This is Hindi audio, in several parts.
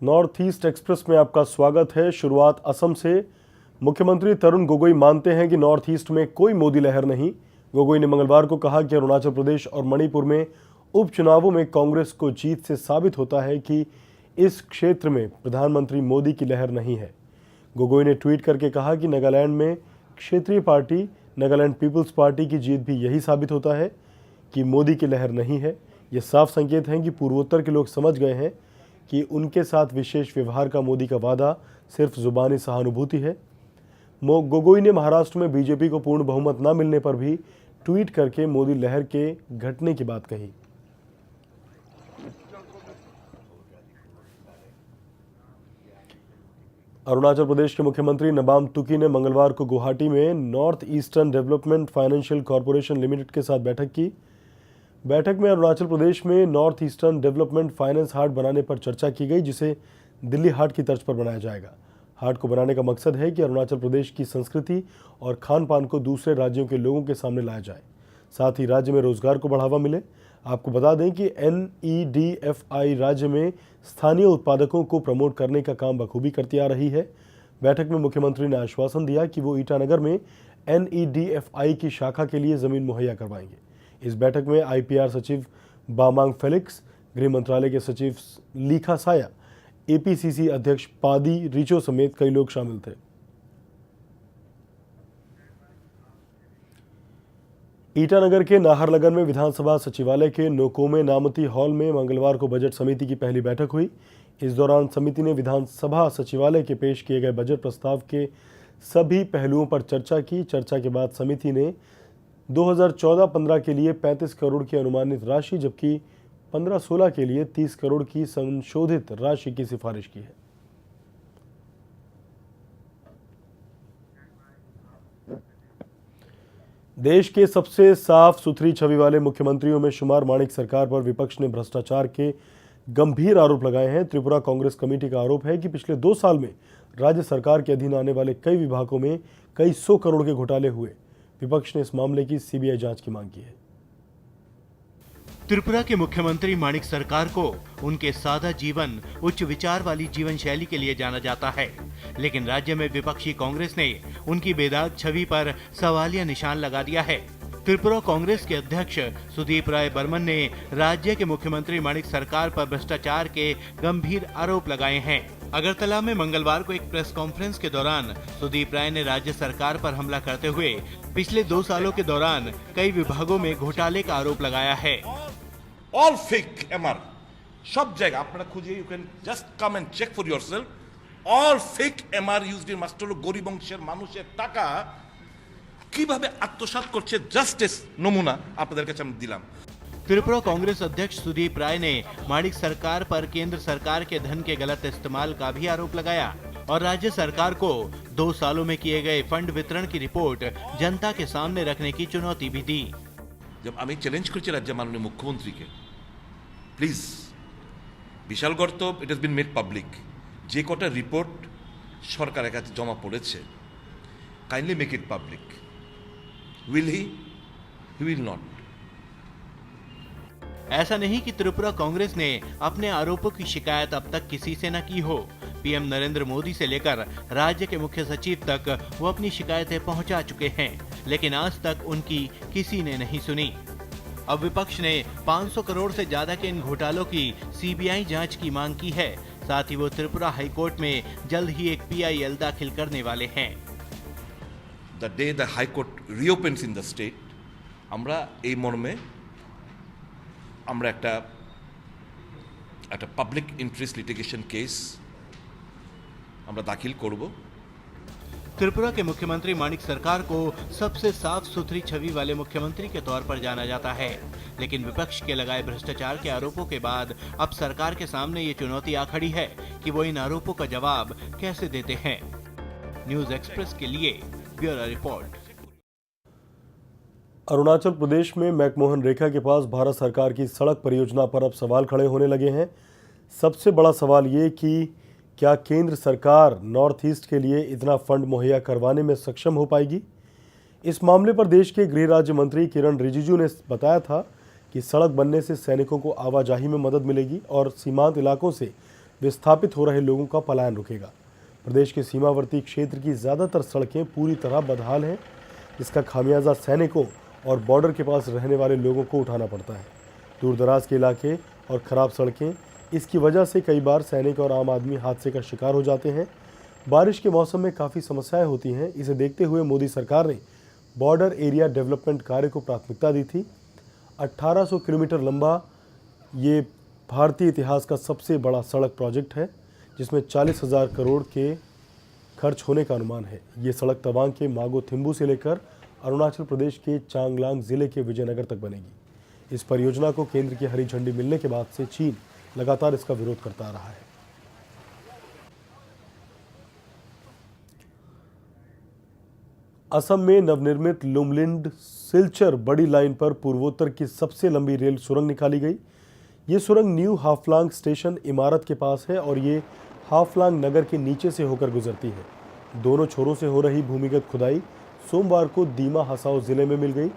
नॉर्थ ईस्ट एक्सप्रेस में आपका स्वागत है। शुरुआत असम से। मुख्यमंत्री तरुण गोगोई मानते हैं कि नॉर्थ ईस्ट में कोई मोदी लहर नहीं। गोगोई ने मंगलवार को कहा कि अरुणाचल प्रदेश और मणिपुर में उपचुनावों में कांग्रेस को जीत से साबित होता है कि इस क्षेत्र में प्रधानमंत्री मोदी की लहर नहीं है। गोगोई ने ट्वीट करके कहा कि नागालैंड में क्षेत्रीय पार्टी नागालैंड पीपल्स पार्टी की जीत भी यही साबित होता है कि मोदी की लहर नहीं है। यह साफ संकेत है कि पूर्वोत्तर के लोग समझ गए हैं कि उनके साथ विशेष व्यवहार का मोदी का वादा सिर्फ जुबानी सहानुभूति है। गोगोई ने महाराष्ट्र में बीजेपी को पूर्ण बहुमत न मिलने पर भी ट्वीट करके मोदी लहर के घटने की बात कही। अरुणाचल प्रदेश के मुख्यमंत्री नबाम तुकी ने मंगलवार को गुवाहाटी में north eastern development financial corporation limited के साथ बैठक की। बैठक में अरुणाचल प्रदेश में नॉर्थ ईस्टर्न डेवलपमेंट फाइनेंस हाट बनाने पर चर्चा की गई, जिसे दिल्ली हाट की तर्ज पर बनाया जाएगा। हाट को बनाने का मकसद है कि अरुणाचल प्रदेश की संस्कृति और खान पान को दूसरे राज्यों के लोगों के सामने लाया जाए, साथ ही राज्य में रोजगार को बढ़ावा मिले। आपको बता दें कि NEDFI राज्य में स्थानीय उत्पादकों को प्रमोट करने का काम बखूबी करती आ रही है। बैठक में मुख्यमंत्री ने आश्वासन दिया कि वो ईटानगर में NEDFI की शाखा के लिए जमीन मुहैया करवाएंगे। इस बैठक में IPR सचिव बामांग फेलिक्स, गृह मंत्रालय के सचिव लीखा साया, APCC अध्यक्ष पादी रिचो समेत कई लोग शामिल थे। ईटानगर के नाहरलगन में विधानसभा सचिवालय के नोकोमे नामती हॉल में मंगलवार को बजट समिति की पहली बैठक हुई। इस दौरान समिति ने विधानसभा सचिवालय के पेश किए गए बजट प्रस्ताव के सभी पहलुओं पर चर्चा की। चर्चा के बाद समिति ने 2014-15 के लिए 35 करोड़ की अनुमानित राशि, जबकि 15-16 के लिए 30 करोड़ की संशोधित राशि की सिफारिश की है। देश के सबसे साफ सुथरी छवि वाले मुख्यमंत्रियों में शुमार माणिक सरकार पर विपक्ष ने भ्रष्टाचार के गंभीर आरोप लगाए हैं। त्रिपुरा कांग्रेस कमेटी का आरोप है कि पिछले 2 साल में राज्य सरकार के अधीन आने वाले कई विभागों में कई 100 करोड़ के घोटाले हुए। विपक्ष ने इस मामले की CBI जांच की मांग की है। त्रिपुरा के मुख्यमंत्री माणिक सरकार को उनके सादा जीवन, उच्च विचार वाली जीवन शैली के लिए जाना जाता है, लेकिन राज्य में विपक्षी कांग्रेस ने उनकी बेदाग छवि पर सवालिया निशान लगा दिया है। त्रिपुरा कांग्रेस के अध्यक्ष सुदीप राय बर्मन ने राज्य के मुख्यमंत्री माणिक सरकार पर भ्रष्टाचार के गंभीर आरोप लगाए हैं। अगरतला में मंगलवार को एक प्रेस कॉन्फ्रेंस के दौरान सुदीप राय ने राज्य सरकार पर हमला करते हुए पिछले 2 सालों के दौरान कई विभागों में घोटाले का आरोप लगाया है। All fake MR, सब जगह आपने खुजिए, you can just come and check for yourself. All fake MR used in মাত্র গরিব অংশের মানুষের টাকা কিভাবে আত্মসাৎ করছে জাস্টিস নমুনা আপনাদের কাছে আমি দিলাম। त्रिपुरा कांग्रेस अध्यक्ष सुदीप राय ने माणिक सरकार पर केंद्र सरकार के धन के गलत इस्तेमाल का भी आरोप लगाया और राज्य सरकार को 2 सालों में किए गए फंड वितरण की रिपोर्ट जनता के सामने रखने की चुनौती भी दी। जब আমি চ্যালেঞ্জ করেছি রাজ্যের মাননীয় মুখ্যমন্ত্রীকে, প্লিজ বিশাল গর্ত, it has been made public, যে কটা রিপোর্ট সরকারের কাছে জমা পড়েছে, kindly make it public. Will he will not. ऐसा नहीं कि त्रिपुरा कांग्रेस ने अपने आरोपों की शिकायत अब तक किसी से न की हो। PM नरेंद्र मोदी से लेकर राज्य के मुख्य सचिव तक वो अपनी शिकायतें पहुंचा चुके हैं, लेकिन आज तक उनकी किसी ने नहीं सुनी। अब विपक्ष ने 500 करोड़ से ज्यादा के इन घोटालों की CBI जांच की मांग की है। साथ ही वो त्रिपुरा हाईकोर्ट में जल्द ही एक PIL दाखिल करने वाले हैं। The day the High Court reopens in the state, আমরা এই মর্মে আমরা একটা পাবলিক ইন্টারেস্ট লিটিগেশন কেস আমরা দাখিল করব। त्रिपुरा के मुख्यमंत्री माणिक सरकार को सबसे साफ सुथरी छवि वाले मुख्यमंत्री के तौर पर जाना जाता है, लेकिन विपक्ष के लगाए भ्रष्टाचार के आरोपों के बाद अब सरकार के सामने ये चुनौती आ खड़ी है कि वो इन आरोपों का जवाब कैसे देते हैं। न्यूज एक्सप्रेस के लिए ब्यूरो रिपोर्ट। अरुणाचल प्रदेश में मैकमोहन रेखा के पास भारत सरकार की सड़क परियोजना पर अब सवाल खड़े होने लगे हैं। सबसे बड़ा सवाल ये कि क्या केंद्र सरकार नॉर्थ ईस्ट के लिए इतना फंड मुहैया करवाने में सक्षम हो पाएगी। इस मामले पर देश के गृह राज्य मंत्री किरण रिजिजू ने बताया था कि सड़क बनने से सैनिकों को आवाजाही में मदद मिलेगी और सीमांत इलाकों से विस्थापित हो रहे लोगों का पलायन रुकेगा। प्रदेश के सीमावर्ती क्षेत्र की ज़्यादातर सड़कें पूरी तरह बदहाल हैं, जिसका खामियाजा सैनिकों और बॉर्डर के पास रहने वाले लोगों को उठाना पड़ता है। दूर दराज के इलाके और ख़राब सड़कें, इसकी वजह से कई बार सैनिक और आम आदमी हादसे का शिकार हो जाते हैं। बारिश के मौसम में काफ़ी समस्याएं होती हैं। इसे देखते हुए मोदी सरकार ने बॉर्डर एरिया डेवलपमेंट कार्य को प्राथमिकता दी थी। 1800 किलोमीटर लंबा ये भारतीय इतिहास का सबसे बड़ा सड़क प्रोजेक्ट है, जिसमें 40,000 करोड़ के खर्च होने का अनुमान है। ये सड़क तवांग के मागो थिम्बू से लेकर अरुणाचल प्रदेश के चांगलांग जिले के विजयनगर तक बनेगी। इस परियोजना को केंद्र की हरी झंडी मिलने के बाद से चीन लगातार इसका विरोध करता रहा है। असम में नवनिर्मित लुमलिंड सिलचर बड़ी लाइन पर पूर्वोत्तर की सबसे लंबी रेल सुरंग निकाली गई। ये सुरंग न्यू हाफलांग स्टेशन इमारत के पास है और ये हाफलांग नगर के नीचे से होकर गुजरती है। दोनों छोरों से हो रही भूमिगत खुदाई सोमवार को दीमा हसाओ जिले में मिल गई।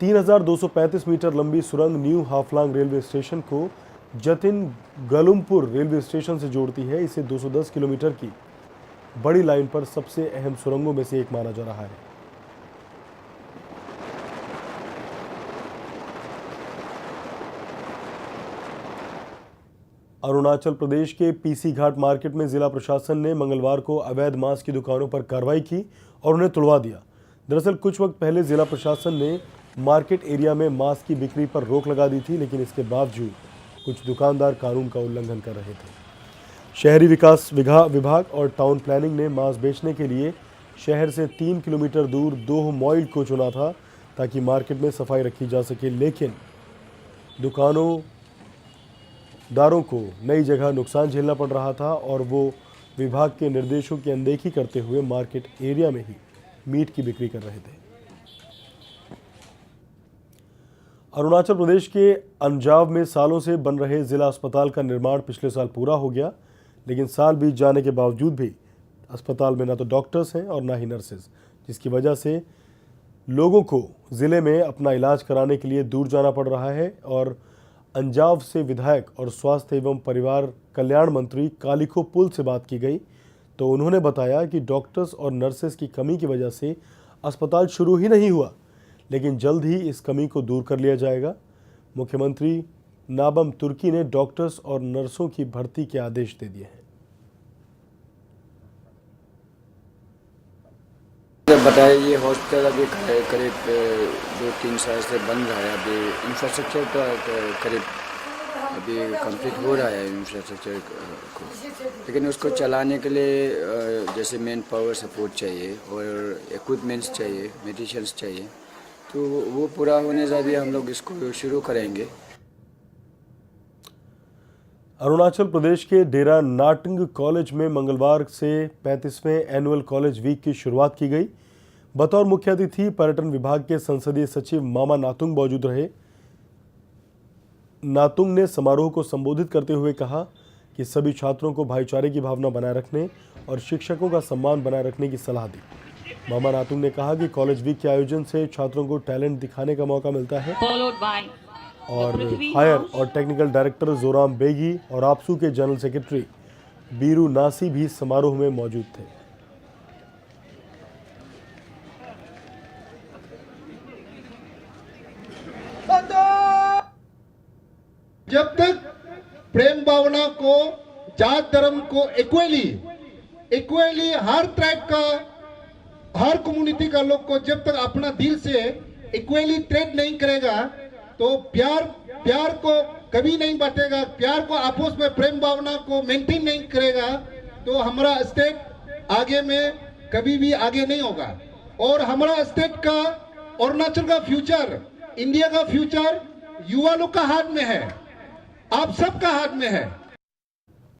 3235 मीटर लंबी सुरंग न्यू हाफलांग रेलवे स्टेशन को जतिन गलुमपुर रेलवे स्टेशन से जोड़ती है। इसे 210 किलोमीटर की बड़ी लाइन पर सबसे अहम सुरंगों में से एक माना जा रहा है। अरुणाचल प्रदेश के पीसी घाट मार्केट में जिला प्रशासन ने मंगलवार को अवैध मांस की दुकानों पर कार्रवाई की और उन्हें तुड़वा दिया। दरअसल कुछ वक्त पहले जिला प्रशासन ने मार्केट एरिया में मांस की बिक्री पर रोक लगा दी थी, लेकिन इसके बावजूद कुछ दुकानदार कानून का उल्लंघन कर रहे थे। शहरी विकास विभाग और टाउन प्लानिंग ने मांस बेचने के लिए शहर से 3 किलोमीटर दूर 2 मॉइल को चुना था ताकि मार्केट में सफाई रखी जा सके, लेकिन दुकानदारों को नई जगह नुकसान झेलना पड़ रहा था और वो विभाग के निर्देशों की अनदेखी करते हुए मार्केट एरिया में ही मीट की बिक्री कर रहे थे। अरुणाचल प्रदेश के अंजाव में सालों से बन रहे जिला अस्पताल का निर्माण पिछले साल पूरा हो गया, लेकिन साल बीत जाने के बावजूद भी अस्पताल में ना तो डॉक्टर्स हैं और ना ही नर्सेज, जिसकी वजह से लोगों को ज़िले में अपना इलाज कराने के लिए दूर जाना पड़ रहा है। और अंजाव से विधायक और स्वास्थ्य एवं परिवार कल्याण मंत्री कालिखो पुल से बात की गई तो उन्होंने बताया कि डॉक्टर्स और नर्सेज की कमी की वजह से अस्पताल शुरू ही नहीं हुआ, लेकिन जल्द ही इस कमी को दूर कर लिया जाएगा। मुख्यमंत्री नाबम तुर्की ने डॉक्टर्स और नर्सों की भर्ती के आदेश दे दिए हैं। बताया ये हॉस्पिटल अभी करीब 2-3 साल से बंद रहा है। अभी इंफ्रास्ट्रक्चर का करीब अभी कंप्लीट हो रहा है इंफ्रास्ट्रक्चर को, लेकिन उसको चलाने के लिए जैसे मैन पावर सपोर्ट चाहिए और इक्विपमेंट्स चाहिए, मेडिसिन्स चाहिए, तो वो पूरा होने से भी हम लोग इसको शुरू करेंगे। अरुणाचल प्रदेश के डेरा नाटंग कॉलेज में मंगलवार से 35वें एनुअल कॉलेज वीक की शुरुआत की गई। बतौर मुख्य अतिथि पर्यटन विभाग के संसदीय सचिव मामा नातुंग मौजूद रहे। नातुंग ने समारोह को संबोधित करते हुए कहा कि सभी छात्रों को भाईचारे की भावना बनाए रखने और शिक्षकों का सम्मान बनाए रखने की सलाह दी। मामा नातुंग ने कहा कि कॉलेज वीक के आयोजन से छात्रों को टैलेंट दिखाने का मौका मिलता है। और हायर और टेक्निकल डायरेक्टर जोराम बेगी और आपसू के जनरल सेक्रेटरी बीरू नासी भी समारोह में मौजूद थे। जब तक प्रेम भावना को, जात धर्म को इक्वली हर ट्राइब का, हर कम्युनिटी का लोग को जब तक अपना दिल से इक्वली ट्रीट नहीं करेगा तो प्यार को कभी नहीं बांटेगा, प्यार को आपस में प्रेम भावना को मेंटेन नहीं करेगा तो हमारा स्टेट आगे में कभी भी आगे नहीं होगा। और हमारा स्टेट का, अरुणाचल का फ्यूचर, इंडिया का फ्यूचर युवा लोग का हाथ में है, आप सबका हाथ में है।